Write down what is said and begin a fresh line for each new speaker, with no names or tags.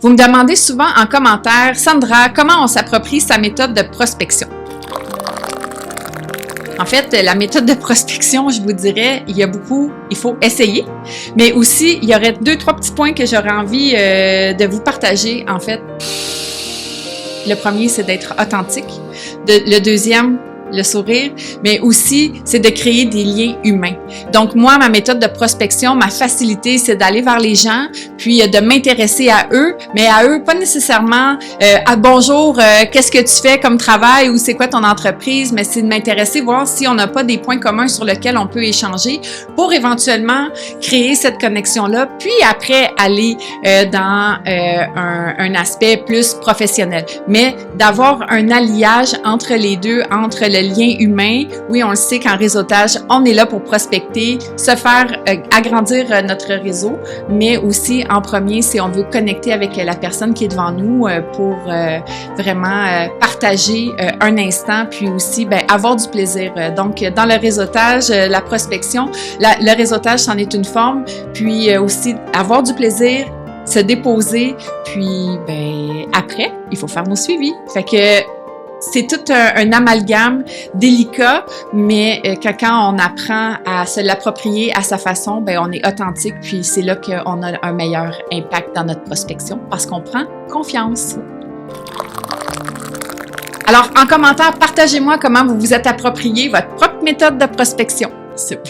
Vous me demandez souvent en commentaire, Sandra, comment on s'approprie sa méthode de prospection? En fait, la méthode de prospection, je vous dirais, il faut essayer, mais aussi, il y aurait 2-3 petits points que j'aurais envie de vous partager, en fait. Le premier, c'est d'être authentique. Le deuxième, le sourire, mais aussi, c'est de créer des liens humains. Donc, moi, ma méthode de prospection, ma facilité, c'est d'aller vers les gens, puis de m'intéresser à eux, mais à eux, pas nécessairement à bonjour, qu'est-ce que tu fais comme travail ou c'est quoi ton entreprise, mais c'est de m'intéresser, voir si on n'a pas des points communs sur lesquels on peut échanger pour éventuellement créer cette connexion-là, puis après aller dans un aspect plus professionnel. Mais d'avoir un alliage entre les deux, entre le lien humain. Oui, on le sait qu'en réseautage, on est là pour prospecter, se faire agrandir notre réseau, mais aussi en premier, si on veut connecter avec la personne qui est devant nous pour vraiment partager un instant, puis aussi avoir du plaisir. Donc, dans le réseautage, la prospection, le réseautage, c'en est une forme, puis aussi avoir du plaisir, se déposer, puis après, il faut faire nos suivis. Fait que c'est tout un amalgame délicat, mais quand on apprend à se l'approprier à sa façon, on est authentique, puis c'est là qu'on a un meilleur impact dans notre prospection parce qu'on prend confiance. Alors, en commentaire, partagez-moi comment vous vous êtes approprié votre propre méthode de prospection. C'est